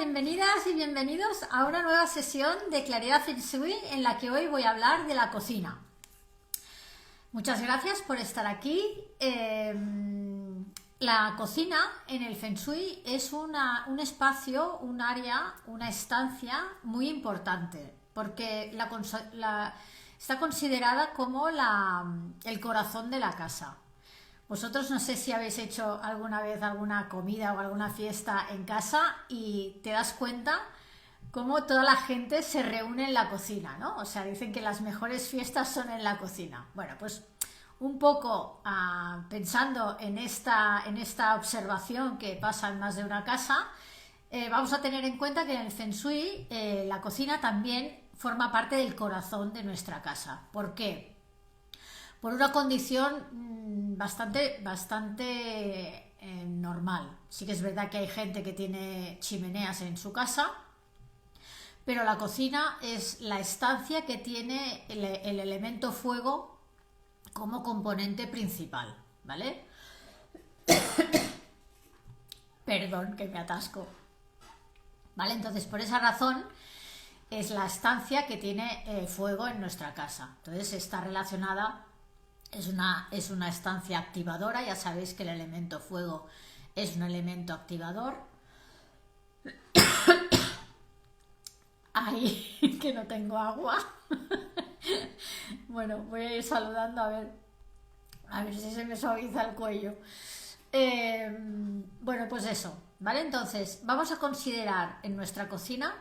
bienvenidas y bienvenidos a una nueva sesión de Claridad Feng Shui en la que hoy voy a hablar de la cocina. Muchas gracias por estar aquí. La cocina en el Feng Shui es un espacio, un área, una estancia muy importante porque está considerada como el corazón de la casa. Vosotros no sé si habéis hecho alguna vez alguna comida o alguna fiesta en casa y te das cuenta cómo toda la gente se reúne en la cocina, ¿no? O sea, dicen que las mejores fiestas son en la cocina. Bueno, pues un poco pensando en esta observación que pasa en más de una casa, vamos a tener en cuenta que en el Feng Shui la cocina también forma parte del corazón de nuestra casa. ¿Por qué? Por una condición bastante normal. Sí que es verdad que hay gente que tiene chimeneas en su casa, pero la cocina es la estancia que tiene el elemento fuego como componente principal, ¿vale? Perdón, que me atasco. ¿Vale? Entonces, por esa razón, es la estancia que tiene fuego en nuestra casa. Entonces, está relacionada. Es una estancia activadora, ya sabéis que el elemento fuego es un elemento activador. Ay, que no tengo agua. Bueno, voy a ir saludando a ver si se me suaviza el cuello. Bueno, pues eso, ¿vale? Entonces, vamos a considerar en nuestra cocina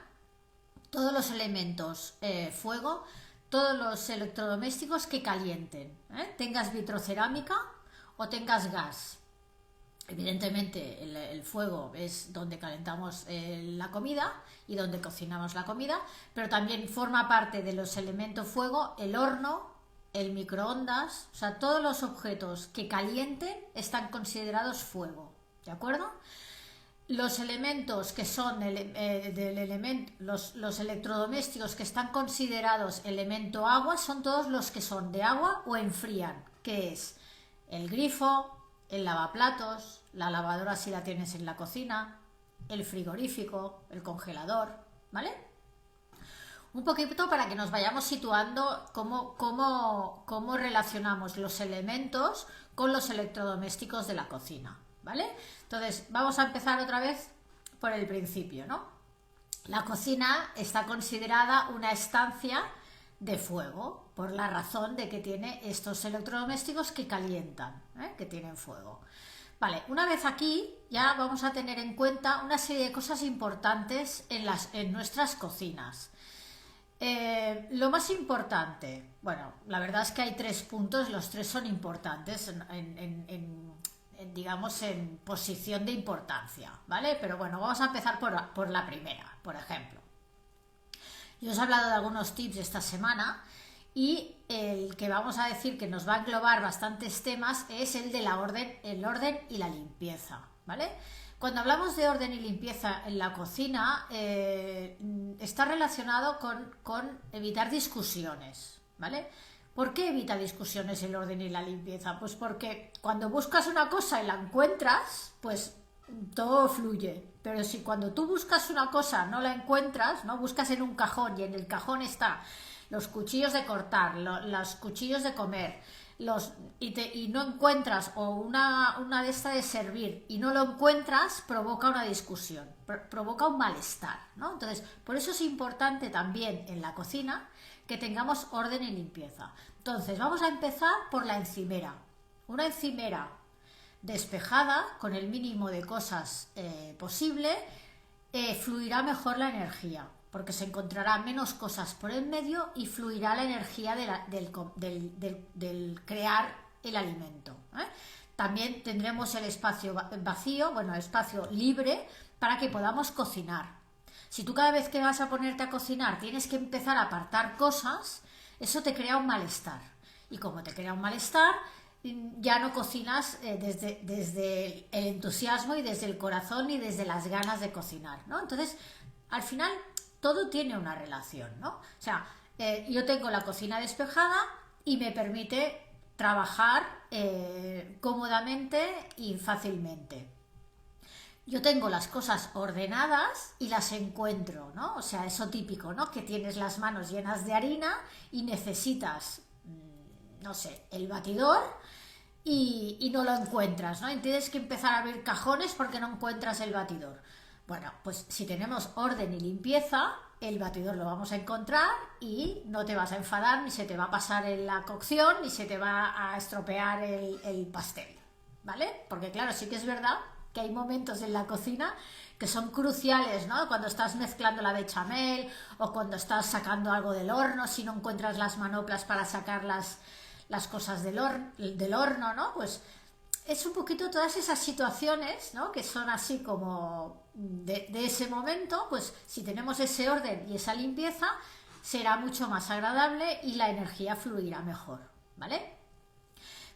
todos los elementos fuego, todos los electrodomésticos que calienten, tengas vitrocerámica o tengas gas. Evidentemente el fuego es donde calentamos la comida y donde cocinamos la comida, pero también forma parte de los elementos fuego el horno, el microondas, o sea, todos los objetos que calienten están considerados fuego, ¿de acuerdo? Los elementos que son los electrodomésticos que están considerados elemento agua son todos los que son de agua o enfrían, que es el grifo, el lavaplatos, la lavadora si la tienes en la cocina, el frigorífico, el congelador, ¿vale? Un poquito para que nos vayamos situando cómo relacionamos los elementos con los electrodomésticos de la cocina, ¿vale? Entonces, vamos a empezar otra vez por el principio, ¿no? La cocina está considerada una estancia de fuego por la razón de que tiene estos electrodomésticos que calientan, que tienen fuego. Vale, una vez aquí ya vamos a tener en cuenta una serie de cosas importantes en nuestras cocinas. Lo más importante, bueno, la verdad es que hay 3 puntos, los 3 son importantes digamos en posición de importancia, ¿vale? Pero bueno, vamos a empezar por la primera, por ejemplo. Yo os he hablado de algunos tips esta semana y el que vamos a decir que nos va a englobar bastantes temas es el de el orden y la limpieza, ¿vale? Cuando hablamos de orden y limpieza en la cocina, está relacionado con evitar discusiones, ¿vale? ¿Por qué evita discusiones el orden y la limpieza? Pues porque cuando buscas una cosa y la encuentras, pues todo fluye. Pero si cuando tú buscas una cosa no la encuentras, ¿no? Buscas en un cajón y en el cajón está los cuchillos de cortar, los cuchillos de comer, y no encuentras, o una de estas de servir, y no lo encuentras, provoca una discusión, provoca un malestar, ¿no? Entonces, por eso es importante también en la cocina que tengamos orden y limpieza. Entonces, vamos a empezar por la encimera. Una encimera despejada, con el mínimo de cosas posible, fluirá mejor la energía, porque se encontrará menos cosas por el medio y fluirá la energía del crear el alimento. También tendremos el espacio vacío, bueno, el espacio libre para que podamos cocinar. Si tú cada vez que vas a ponerte a cocinar tienes que empezar a apartar cosas, eso te crea un malestar. Y como te crea un malestar, ya no cocinas desde el entusiasmo y desde el corazón y desde las ganas de cocinar, ¿no? Entonces, al final, todo tiene una relación, ¿no? O sea, yo tengo la cocina despejada y me permite trabajar cómodamente y fácilmente. yo tengo las cosas ordenadas y las encuentro, ¿no? O sea, eso típico, ¿no? Que tienes las manos llenas de harina y necesitas, no sé, el batidor y no lo encuentras, ¿no? Y tienes que empezar a abrir cajones porque no encuentras el batidor. Bueno, pues si tenemos orden y limpieza, el batidor lo vamos a encontrar y no te vas a enfadar, ni se te va a pasar en la cocción, ni se te va a estropear el pastel, ¿vale? Porque claro, sí que es verdad que hay momentos en la cocina que son cruciales, ¿no? Cuando estás mezclando la bechamel o cuando estás sacando algo del horno, si no encuentras las manoplas para sacar las cosas del horno, ¿no? Pues es un poquito todas esas situaciones, ¿no? Que son así como de ese momento, pues si tenemos ese orden y esa limpieza, será mucho más agradable y la energía fluirá mejor, ¿vale?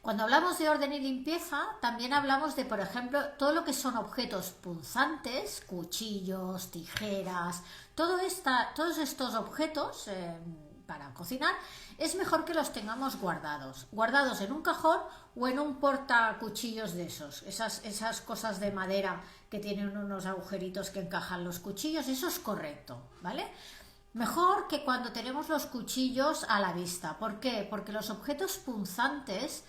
Cuando hablamos de orden y limpieza, también hablamos de, por ejemplo, todo lo que son objetos punzantes, cuchillos, tijeras, todos estos objetos para cocinar, es mejor que los tengamos guardados en un cajón o en un portacuchillos de esas cosas de madera que tienen unos agujeritos que encajan los cuchillos, eso es correcto, ¿vale? Mejor que cuando tenemos los cuchillos a la vista. ¿Por qué? Porque los objetos punzantes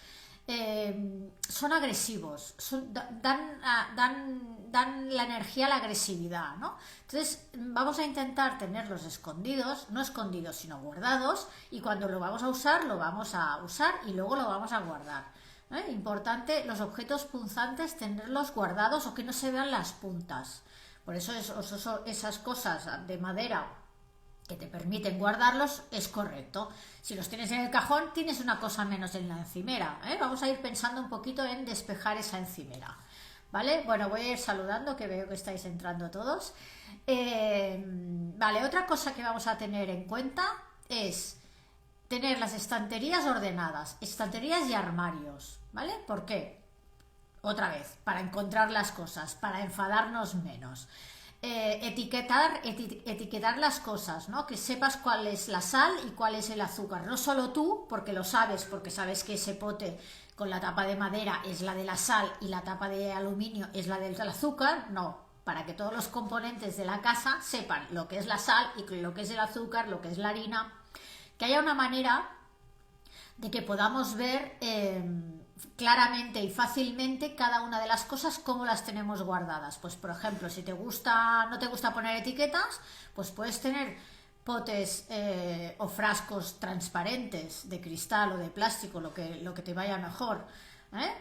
son agresivos, dan la energía a la agresividad, ¿no? Entonces vamos a intentar tenerlos escondidos, no escondidos sino guardados, y cuando lo vamos a usar y luego lo vamos a guardar. Importante los objetos punzantes tenerlos guardados o que no se vean las puntas. Por eso esas cosas de madera que te permiten guardarlos es correcto. Si los tienes en el cajón, tienes una cosa menos en la encimera, ¿eh? Vamos a ir pensando un poquito en despejar esa encimera, ¿vale? Bueno, voy a ir saludando, que veo que estáis entrando todos. Vale, otra cosa que vamos a tener en cuenta es tener las estanterías ordenadas, estanterías y armarios, ¿vale? ¿Por qué? Otra vez, para encontrar las cosas, para enfadarnos menos. Etiquetar las cosas, ¿no? Que sepas cuál es la sal y cuál es el azúcar. No solo tú, porque lo sabes, porque sabes que ese pote con la tapa de madera es la de la sal y la tapa de aluminio es la del azúcar, no. Para que todos los componentes de la casa sepan lo que es la sal y lo que es el azúcar, lo que es la harina. Que haya una manera de que podamos ver claramente y fácilmente cada una de las cosas, cómo las tenemos guardadas. Pues por ejemplo, si no te gusta poner etiquetas, pues puedes tener potes o frascos transparentes de cristal o de plástico, lo que te vaya mejor.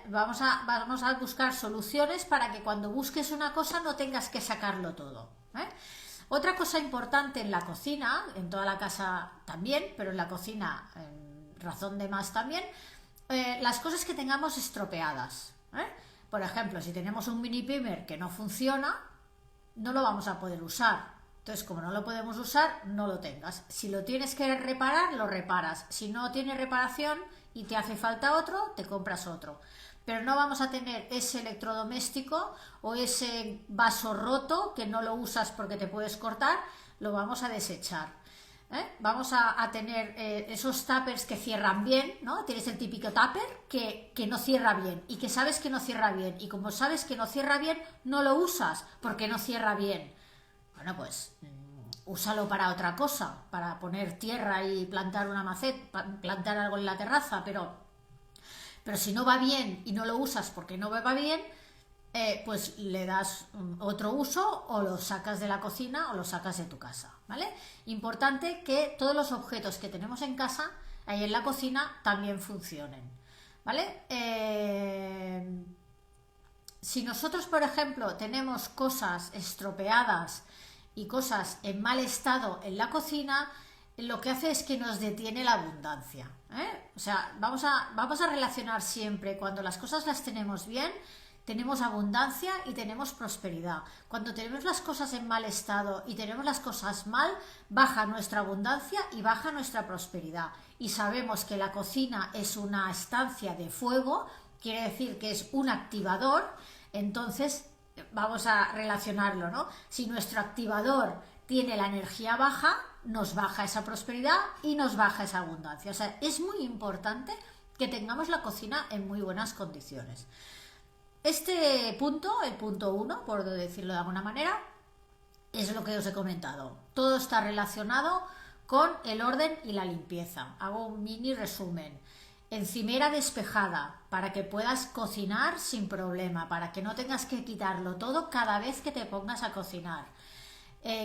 Vamos a buscar soluciones para que cuando busques una cosa no tengas que sacarlo todo. Otra cosa importante en la cocina, en toda la casa también, pero en la cocina razón de más también, las cosas que tengamos estropeadas. Por ejemplo, si tenemos un mini primer que no funciona, no lo vamos a poder usar. Entonces, como no lo podemos usar, no lo tengas. Si lo tienes que reparar, lo reparas. Si no tiene reparación y te hace falta otro, te compras otro. Pero no vamos a tener ese electrodoméstico o ese vaso roto que no lo usas porque te puedes cortar, lo vamos a desechar. Vamos a tener esos tuppers que cierran bien, ¿no? Tienes el típico tupper que no cierra bien y que sabes que no cierra bien, y como sabes que no cierra bien, no lo usas porque no cierra bien. Bueno, pues úsalo para otra cosa, para poner tierra y plantar una maceta, plantar algo en la terraza, pero si no va bien y no lo usas porque no va bien, pues le das otro uso o lo sacas de la cocina o lo sacas de tu casa, ¿vale? Importante que todos los objetos que tenemos en casa, ahí en la cocina, también funcionen, ¿vale? Si nosotros, por ejemplo, tenemos cosas estropeadas y cosas en mal estado en la cocina, lo que hace es que nos detiene la abundancia, O sea, vamos a relacionar siempre, cuando las cosas las tenemos bien, tenemos abundancia y tenemos prosperidad. Cuando tenemos las cosas en mal estado y tenemos las cosas mal, baja nuestra abundancia y baja nuestra prosperidad. Y sabemos que la cocina es una estancia de fuego, quiere decir que es un activador, entonces vamos a relacionarlo, ¿no? Si nuestro activador tiene la energía baja, nos baja esa prosperidad y nos baja esa abundancia. O sea, es muy importante que tengamos la cocina en muy buenas condiciones. Este punto, el punto 1, por decirlo de alguna manera, es lo que os he comentado. Todo está relacionado con el orden y la limpieza. Hago un mini resumen. Encimera despejada, para que puedas cocinar sin problema, para que no tengas que quitarlo todo cada vez que te pongas a cocinar.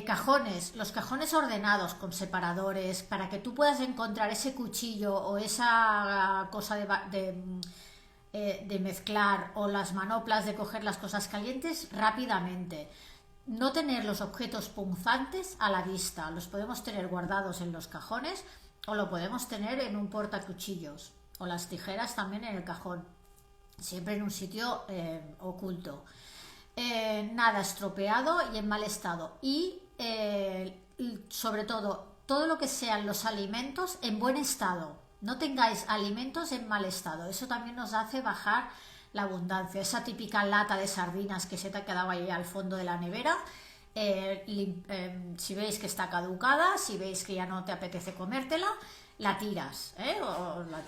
Cajones, los cajones ordenados con separadores, para que tú puedas encontrar ese cuchillo o esa cosa de mezclar, o las manoplas de coger las cosas calientes rápidamente. No tener los objetos punzantes a la vista, los podemos tener guardados en los cajones o lo podemos tener en un portacuchillos, o las tijeras también en el cajón, siempre en un sitio oculto. Nada estropeado y en mal estado, y sobre todo lo que sean los alimentos en buen estado. No tengáis alimentos en mal estado, eso también nos hace bajar la abundancia. Esa típica lata de sardinas que se te ha quedado ahí al fondo de la nevera, si veis que está caducada, si veis que ya no te apetece comértela, la tiras,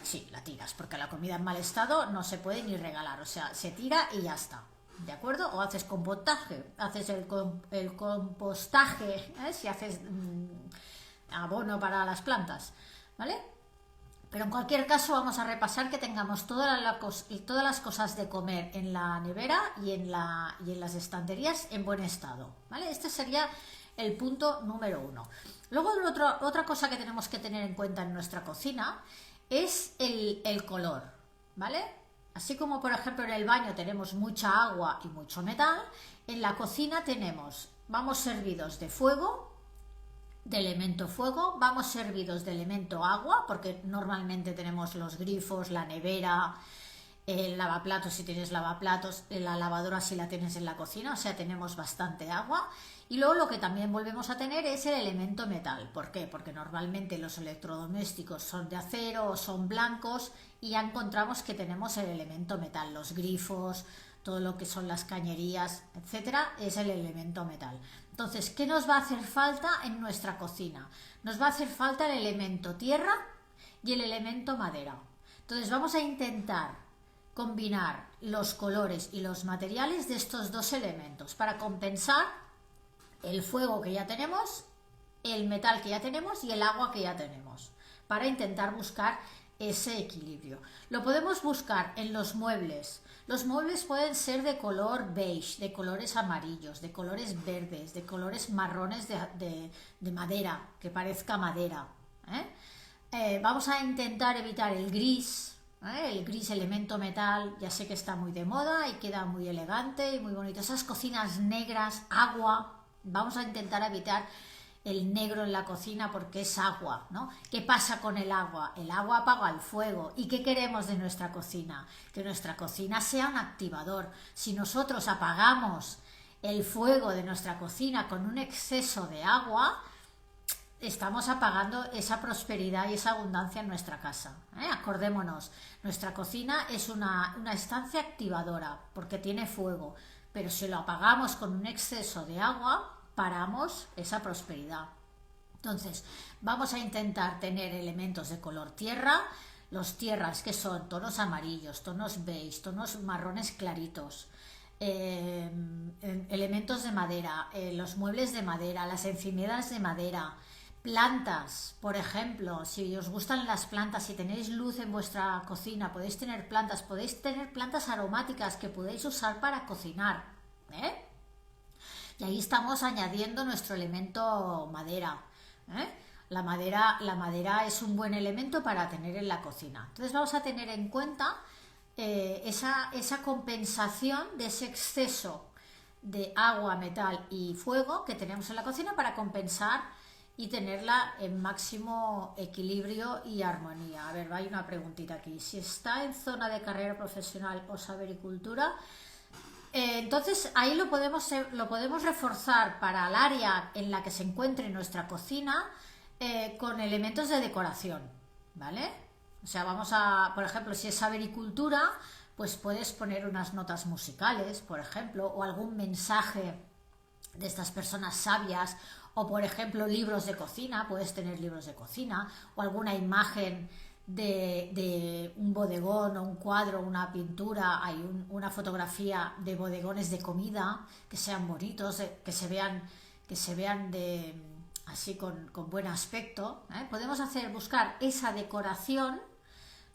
sí, la tiras, porque la comida en mal estado no se puede ni regalar, o sea, se tira y ya está, ¿de acuerdo? O haces compostaje, haces el compostaje, si haces abono para las plantas, ¿vale? Pero en cualquier caso vamos a repasar que tengamos todas las cosas de comer en la nevera y en las estanterías en buen estado, ¿vale? Este sería el punto número 1. Luego otra cosa que tenemos que tener en cuenta en nuestra cocina es el color, ¿vale? Así como por ejemplo en el baño tenemos mucha agua y mucho metal, en la cocina vamos servidos de fuego, de elemento fuego, vamos servidos de elemento agua, porque normalmente tenemos los grifos, la nevera, el lavaplatos si tienes lavaplatos, la lavadora si la tienes en la cocina, o sea, tenemos bastante agua. Y luego lo que también volvemos a tener es el elemento metal. ¿Por qué? Porque normalmente los electrodomésticos son de acero o son blancos, y ya encontramos que tenemos el elemento metal, los grifos, todo lo que son las cañerías, etcétera, es el elemento metal. Entonces, ¿qué nos va a hacer falta en nuestra cocina? Nos va a hacer falta el elemento tierra y el elemento madera. Entonces, vamos a intentar combinar los colores y los materiales de estos dos elementos para compensar el fuego que ya tenemos, el metal que ya tenemos y el agua que ya tenemos, para intentar buscar ese equilibrio. Lo podemos buscar en los muebles. Los muebles pueden ser de color beige, de colores amarillos, de colores verdes, de colores marrones de madera, que parezca madera. Vamos a intentar evitar el gris. El gris elemento metal, ya sé que está muy de moda y queda muy elegante y muy bonito. Esas cocinas negras, agua, vamos a intentar evitar el negro en la cocina porque es agua, ¿no? ¿Qué pasa con el agua? El agua apaga el fuego. ¿Y qué queremos de nuestra cocina? Que nuestra cocina sea un activador. Si nosotros apagamos el fuego de nuestra cocina con un exceso de agua, estamos apagando esa prosperidad y esa abundancia en nuestra casa. Acordémonos, nuestra cocina es una estancia activadora porque tiene fuego, pero si lo apagamos con un exceso de agua, paramos esa prosperidad. Entonces, vamos a intentar tener elementos de color tierra. Los tierras, que son tonos amarillos, tonos beige, tonos marrones claritos, elementos de madera, los muebles de madera, las encimeras de madera, plantas, por ejemplo, si os gustan las plantas, si tenéis luz en vuestra cocina, podéis tener plantas aromáticas que podéis usar para cocinar, y ahí estamos añadiendo nuestro elemento madera. La madera es un buen elemento para tener en la cocina. Entonces vamos a tener en cuenta esa compensación de ese exceso de agua, metal y fuego que tenemos en la cocina para compensar y tenerla en máximo equilibrio y armonía. A ver, hay una preguntita aquí. Si está en zona de carrera profesional o sabericultura, entonces ahí lo podemos reforzar para el área en la que se encuentre nuestra cocina, con elementos de decoración, ¿vale? O sea, por ejemplo, si es sabericultura, pues puedes poner unas notas musicales, por ejemplo, o algún mensaje de estas personas sabias, o por ejemplo libros de cocina, puedes tener libros de cocina, o alguna imagen de un bodegón o un cuadro, una pintura, hay una fotografía de bodegones de comida que sean bonitos, que se vean así con buen aspecto, ¿eh? Podemos buscar esa decoración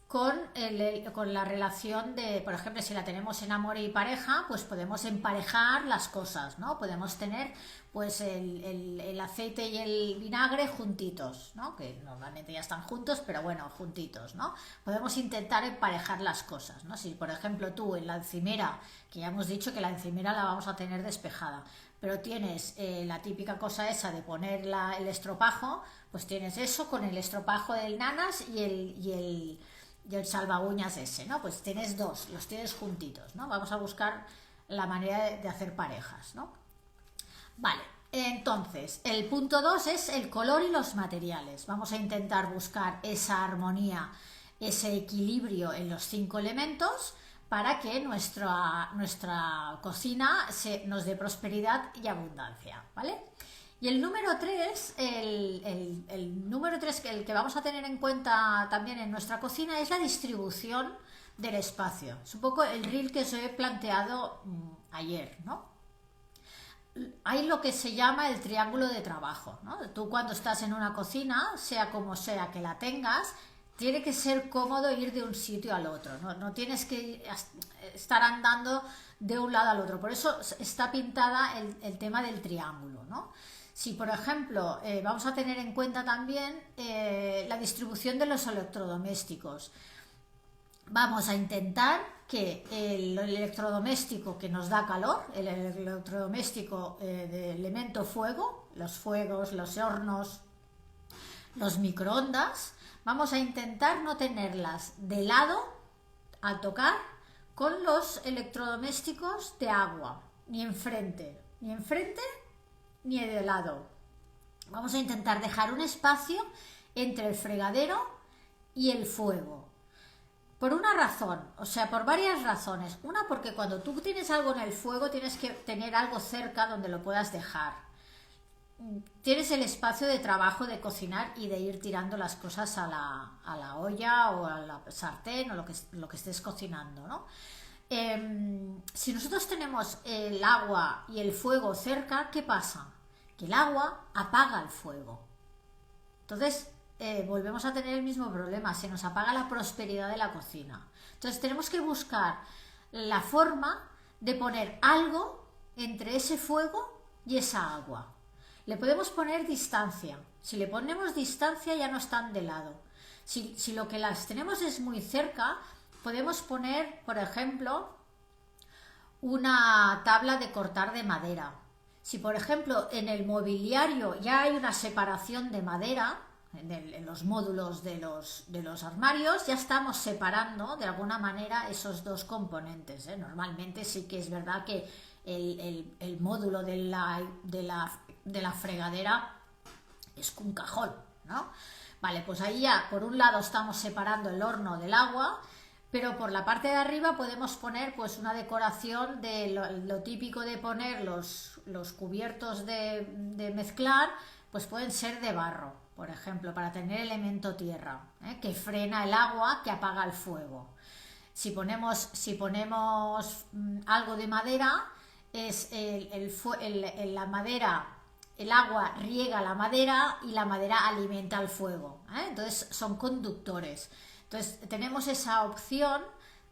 con la relación de, por ejemplo, si la tenemos en amor y pareja, pues podemos emparejar las cosas, ¿no? Podemos tener pues el aceite y el vinagre juntitos, ¿no? Que normalmente ya están juntos, pero bueno, juntitos, ¿no? Podemos intentar emparejar las cosas, ¿no? Si, por ejemplo, tú en la encimera, que ya hemos dicho que la encimera la vamos a tener despejada, pero tienes la típica cosa esa de poner el estropajo, pues tienes eso con el estropajo del nanas y el salva uñas ese, ¿no? Pues tienes dos, los tienes juntitos, ¿no? Vamos a buscar la manera de hacer parejas, ¿no? Vale, entonces, el punto 2 es el color y los materiales. Vamos a intentar buscar esa armonía, ese equilibrio en los 5 elementos para que nuestra cocina nos dé prosperidad y abundancia, ¿vale? Y el número 3, el número 3, el que vamos a tener en cuenta también en nuestra cocina, es la distribución del espacio. Es un poco el reel que os he planteado ayer, ¿no? Hay lo que se llama el triángulo de trabajo, ¿no? Tú cuando estás en una cocina, sea como sea que la tengas, tiene que ser cómodo ir de un sitio al otro, no tienes que estar andando de un lado al otro. Por eso está pintada el tema del triángulo, ¿no? Si, por ejemplo, vamos a tener en cuenta también la distribución de los electrodomésticos. Vamos a intentar que el electrodoméstico que nos da calor, el electrodoméstico de elemento fuego, los fuegos, los hornos, los microondas, vamos a intentar no tenerlas de lado al tocar con los electrodomésticos de agua, ni enfrente ni de lado. Vamos a intentar dejar un espacio entre el fregadero y el fuego. Por una razón, o sea, por varias razones. Una, porque cuando tú tienes algo en el fuego tienes que tener algo cerca donde lo puedas dejar. Tienes el espacio de trabajo de cocinar y de ir tirando las cosas a la olla o a la sartén o lo que estés cocinando, ¿no? Si nosotros tenemos el agua y el fuego cerca, ¿qué pasa? Que el agua apaga el fuego. Entonces, volvemos a tener el mismo problema, se nos apaga la prosperidad de la cocina. Entonces tenemos que buscar la forma de poner algo entre ese fuego y esa agua. Le podemos poner distancia. Si le ponemos distancia ya no están de lado. Si lo que las tenemos es muy cerca, podemos poner, por ejemplo, una tabla de cortar de madera. Si, por ejemplo, en el mobiliario ya hay una separación de madera, en los módulos de los armarios, ya estamos separando de alguna manera esos dos componentes, ¿eh? Normalmente sí que es verdad que el módulo de la fregadera es un cajón, ¿no? Vale, pues ahí ya por un lado estamos separando el horno del agua, pero por la parte de arriba podemos poner pues una decoración de lo típico de poner los cubiertos de mezclar, pues pueden ser de barro, por ejemplo, para tener elemento tierra, que frena el agua, que apaga el fuego. Si ponemos algo de madera, es la madera, el agua riega la madera y la madera alimenta el fuego, entonces son conductores. Entonces tenemos esa opción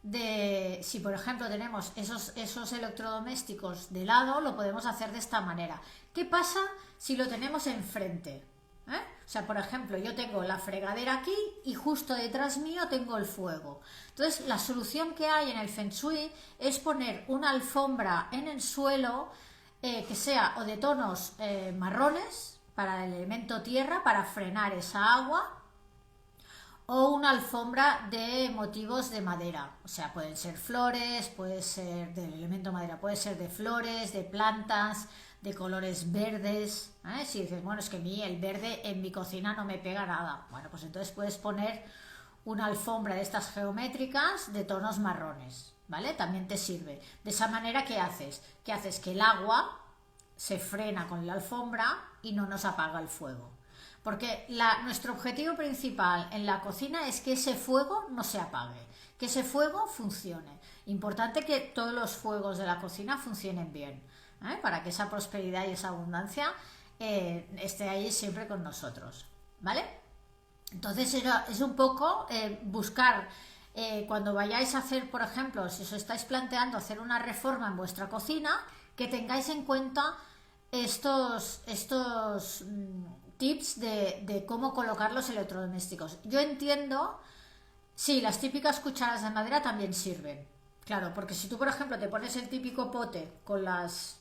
de, si por ejemplo tenemos esos electrodomésticos de lado, lo podemos hacer de esta manera. ¿Qué pasa si lo tenemos enfrente? O sea, por ejemplo, yo tengo la fregadera aquí y justo detrás mío tengo el fuego. Entonces, la solución que hay en el Feng Shui es poner una alfombra en el suelo que sea o de tonos marrones para el elemento tierra, para frenar esa agua, o una alfombra de motivos de madera. O sea, pueden ser flores, puede ser del elemento madera, puede ser de flores, de plantas, de colores verdes. Si dices, bueno, es que el verde en mi cocina no me pega nada. Bueno, pues entonces puedes poner una alfombra de estas geométricas de tonos marrones, ¿vale? También te sirve. De esa manera, ¿qué haces? Que el agua se frena con la alfombra y no nos apaga el fuego. porque nuestro objetivo principal en la cocina es que ese fuego no se apague, que ese fuego funcione. Importante que todos los fuegos de la cocina funcionen bien, para que esa prosperidad y esa abundancia esté ahí siempre con nosotros, ¿vale? Entonces es un poco buscar, cuando vayáis a hacer, por ejemplo, si os estáis planteando hacer una reforma en vuestra cocina, que tengáis en cuenta estos tips de cómo colocar los electrodomésticos. Yo entiendo, sí, las típicas cucharas de madera también sirven, claro, porque si tú, por ejemplo, te pones el típico pote con las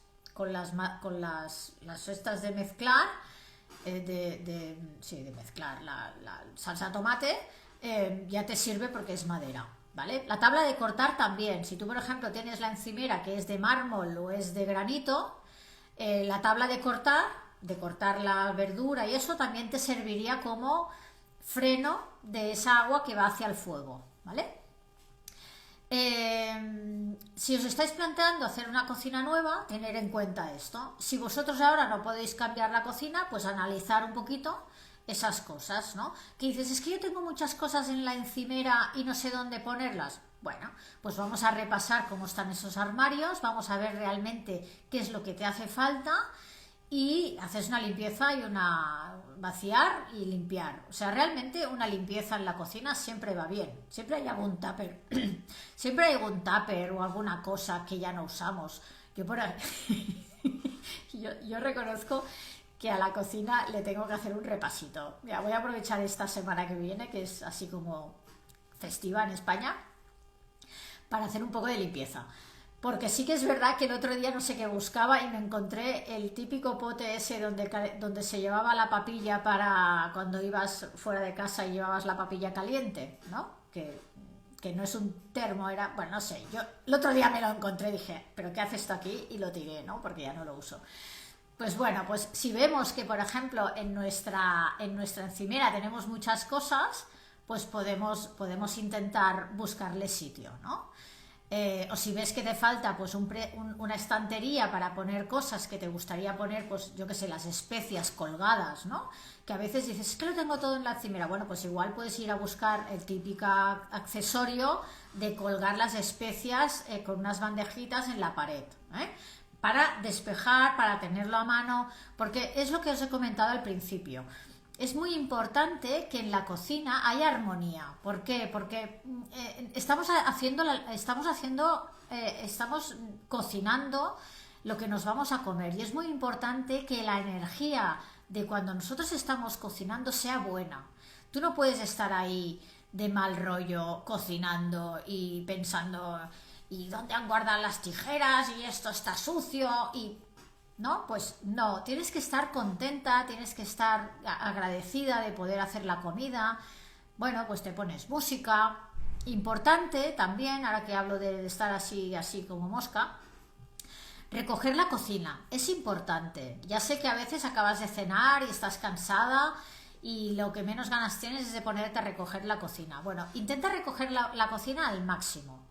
estas de mezclar, de mezclar la salsa de tomate, ya te sirve porque es madera, ¿vale? La tabla de cortar también, si tú, por ejemplo, tienes la encimera que es de mármol o es de granito, la tabla de cortar la verdura y eso también te serviría como freno de esa agua que va hacia el fuego, ¿vale? Si os estáis planteando hacer una cocina nueva, tener en cuenta esto. Si vosotros ahora no podéis cambiar la cocina, pues analizar un poquito esas cosas, ¿no? Que dices, es que yo tengo muchas cosas en la encimera y no sé dónde ponerlas. Bueno, pues vamos a repasar cómo están esos armarios, vamos a ver realmente qué es lo que te hace falta y haces una limpieza y vaciar y limpiar. O sea, realmente una limpieza en la cocina siempre va bien. Siempre hay algún tupper, siempre hay algún tupper o alguna cosa que ya no usamos. Yo reconozco que a la cocina le tengo que hacer un repasito. Mira, voy a aprovechar esta semana que viene, que es así como festiva en España, para hacer un poco de limpieza. Porque sí que es verdad que el otro día no sé qué buscaba y me encontré el típico pote ese donde se llevaba la papilla para cuando ibas fuera de casa y llevabas la papilla caliente, ¿no? Que no es un termo, era... Bueno, no sé, yo el otro día me lo encontré y dije, ¿pero qué hace esto aquí? Y lo tiré, ¿no? Porque ya no lo uso. Pues bueno, pues si vemos que, por ejemplo, en nuestra encimera tenemos muchas cosas, pues podemos intentar buscarle sitio, ¿no? O si ves que te falta pues una estantería para poner cosas que te gustaría poner, pues yo que sé, las especias colgadas, ¿no? Que a veces dices, es que lo tengo todo en la encimera. Bueno, pues igual puedes ir a buscar el típico accesorio de colgar las especias con unas bandejitas en la pared, para despejar, para tenerlo a mano, porque es lo que os he comentado al principio. Es muy importante que en la cocina haya armonía. ¿Por qué? Porque estamos cocinando lo que nos vamos a comer y es muy importante que la energía de cuando nosotros estamos cocinando sea buena. Tú no puedes estar ahí de mal rollo cocinando y pensando ¿y dónde han guardado las tijeras? Y esto está sucio y... ¿no? Pues no, tienes que estar contenta, tienes que estar agradecida de poder hacer la comida. Bueno, pues te pones música. Importante también, ahora que hablo de estar así como mosca, recoger la cocina. Es importante. Ya sé que a veces acabas de cenar y estás cansada y lo que menos ganas tienes es de ponerte a recoger la cocina. Bueno, intenta recoger la cocina al máximo,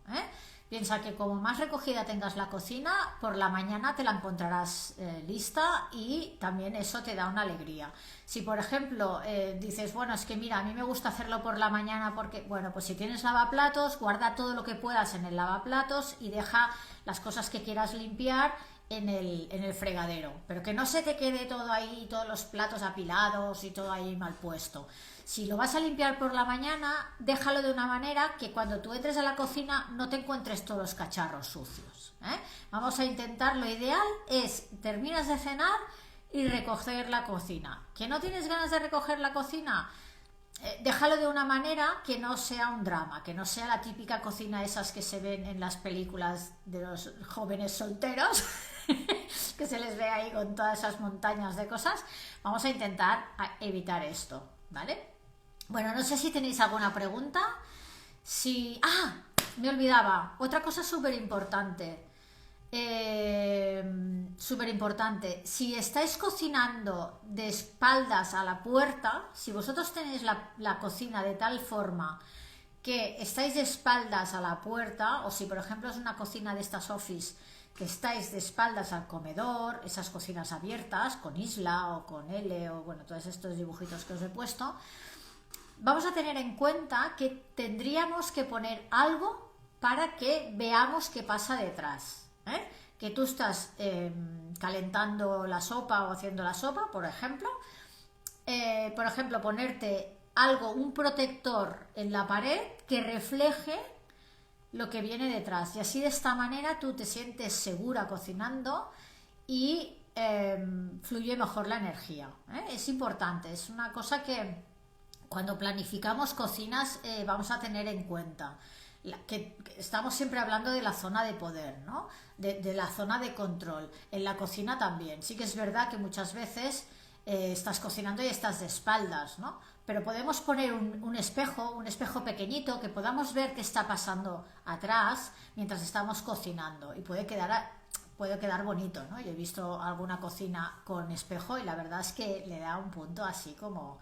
Piensa que como más recogida tengas la cocina, por la mañana te la encontrarás lista y también eso te da una alegría. Si por ejemplo dices, bueno, es que mira, a mí me gusta hacerlo por la mañana porque, bueno, pues si tienes lavaplatos, guarda todo lo que puedas en el lavaplatos y deja las cosas que quieras limpiar en el fregadero, pero que no se te quede todo ahí, todos los platos apilados y todo ahí mal puesto. Si lo vas a limpiar por la mañana, déjalo de una manera que cuando tú entres a la cocina no te encuentres todos los cacharros sucios, Vamos a intentar, lo ideal es terminas de cenar y recoger la cocina. ¿Que no tienes ganas de recoger la cocina? Déjalo de una manera que no sea un drama, que no sea la típica cocina esas que se ven en las películas de los jóvenes solteros que se les ve ahí con todas esas montañas de cosas. Vamos a intentar evitar esto, ¿vale? Bueno, no sé si tenéis alguna pregunta. Me olvidaba, otra cosa súper importante. Si estáis cocinando de espaldas a la puerta, si vosotros tenéis la cocina de tal forma que estáis de espaldas a la puerta, o si por ejemplo es una cocina de estas office que estáis de espaldas al comedor, esas cocinas abiertas con isla o con L o bueno, todos estos dibujitos que os he puesto, vamos a tener en cuenta que tendríamos que poner algo para que veamos qué pasa detrás, ¿eh? Que tú estás calentando la sopa o haciendo la sopa, por ejemplo, ponerte algo, un protector en la pared que refleje lo que viene detrás, y así de esta manera tú te sientes segura cocinando y fluye mejor la energía, ¿eh? Es importante, es una cosa que cuando planificamos cocinas vamos a tener en cuenta. Que estamos siempre hablando de la zona de poder, ¿no? De la zona de control. En la cocina también. Sí que es verdad que muchas veces estás cocinando y estás de espaldas, ¿no? Pero podemos poner un espejo pequeñito, que podamos ver qué está pasando atrás mientras estamos cocinando, y puede quedar bonito, ¿no? Yo he visto alguna cocina con espejo y la verdad es que le da un punto así como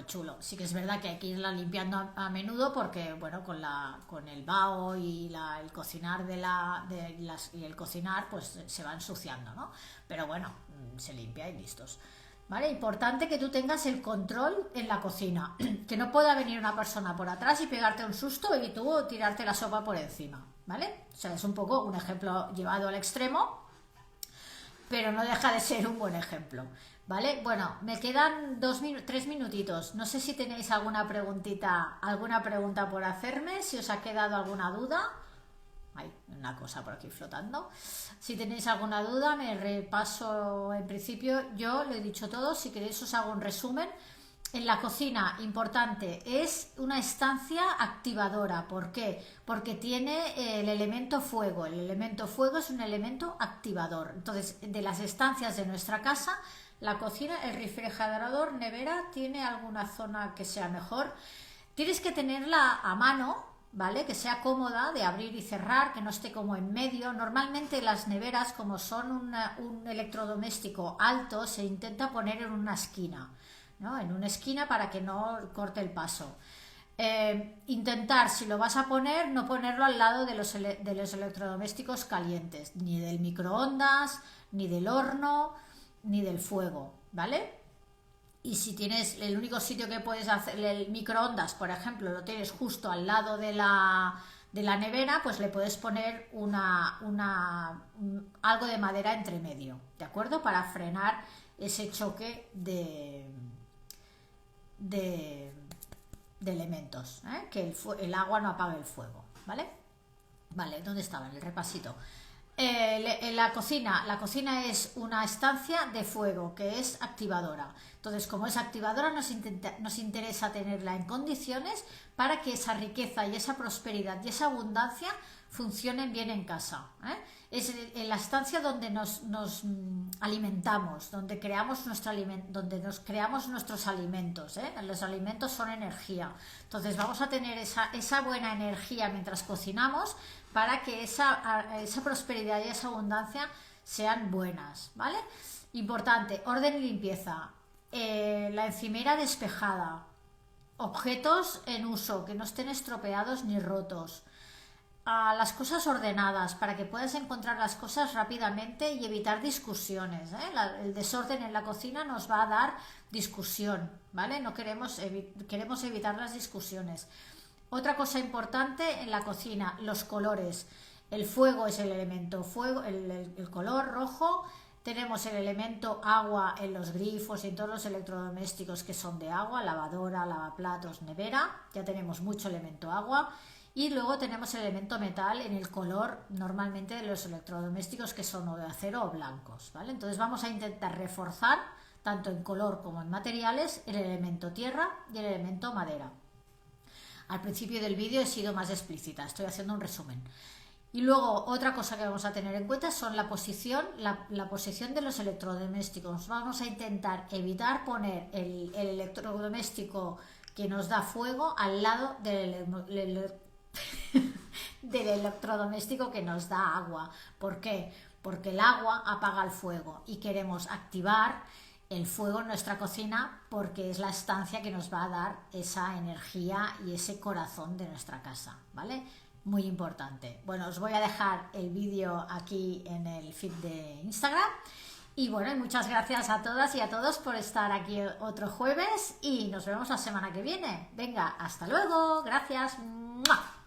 chulo. Sí que es verdad que hay que irla limpiando a menudo porque, bueno, con el vaho y el cocinar y el cocinar, pues se va ensuciando, ¿no? Pero bueno, se limpia y listos. ¿Vale? Importante que tú tengas el control en la cocina, que no pueda venir una persona por atrás y pegarte un susto y tú tirarte la sopa por encima, ¿vale? O sea, es un poco un ejemplo llevado al extremo, pero no deja de ser un buen ejemplo, ¿vale? Bueno, me quedan 3 minutitos. No sé si tenéis alguna pregunta por hacerme, si os ha quedado alguna duda. Hay una cosa por aquí flotando. Si tenéis alguna duda, me repaso. En principio, yo lo he dicho todo. Si queréis, os hago un resumen. En la cocina, importante, es una estancia activadora. ¿Por qué? Porque tiene el elemento fuego. El elemento fuego es un elemento activador. Entonces, de las estancias de nuestra casa, la cocina, el refrigerador, nevera, ¿tiene alguna zona que sea mejor? Tienes que tenerla a mano, ¿vale? Que sea cómoda de abrir y cerrar, que no esté como en medio. Normalmente las neveras, como son un electrodoméstico alto, se intenta poner en una esquina, ¿no? En una esquina para que no corte el paso. Intentar, si lo vas a poner, no ponerlo al lado de los electrodomésticos calientes, ni del microondas, ni del horno, ni del fuego, ¿vale? Y si tienes el único sitio que puedes hacer el microondas, por ejemplo, lo tienes justo al lado de la nevera, pues le puedes poner algo de madera entre medio, ¿de acuerdo? Para frenar ese choque de elementos, ¿eh? Que el agua no apague el fuego, ¿vale? Vale, ¿dónde estaba? En el repasito. La cocina es una estancia de fuego que es activadora. Entonces, como es activadora, nos interesa tenerla en condiciones para que esa riqueza y esa prosperidad y esa abundancia funcionen bien en casa, ¿eh? Es en la estancia donde nos alimentamos, donde creamos nuestros alimentos, ¿eh? Los alimentos son energía. Entonces vamos a tener esa buena energía mientras cocinamos para que esa prosperidad y esa abundancia sean buenas, ¿vale? Importante, orden y limpieza. La encimera despejada. Objetos en uso, que no estén estropeados ni rotos. Las cosas ordenadas para que puedas encontrar las cosas rápidamente y evitar discusiones, ¿eh? El desorden en la cocina nos va a dar discusión, ¿vale? No queremos evitar las discusiones. Otra cosa importante en la cocina, los colores. El fuego es el elemento fuego, el color rojo. Tenemos el elemento agua en los grifos y en todos los electrodomésticos que son de agua, lavadora, lavaplatos, nevera. Ya tenemos mucho elemento agua. Y luego tenemos el elemento metal en el color normalmente de los electrodomésticos que son o de acero o blancos, ¿vale? Entonces vamos a intentar reforzar tanto en color como en materiales el elemento tierra y el elemento madera. Al principio del vídeo he sido más explícita, estoy haciendo un resumen. Y luego otra cosa que vamos a tener en cuenta son la posición de los electrodomésticos. Vamos a intentar evitar poner el electrodoméstico que nos da fuego al lado del electrodoméstico que nos da agua. ¿Por qué? Porque el agua apaga el fuego y queremos activar el fuego en nuestra cocina porque es la estancia que nos va a dar esa energía y ese corazón de nuestra casa, ¿vale? muy importante. Bueno, os voy a dejar el vídeo aquí en el feed de Instagram. Y bueno, y muchas gracias a todas y a todos por estar aquí otro jueves y nos vemos la semana que viene. Venga, hasta luego. Gracias. ¡Mua!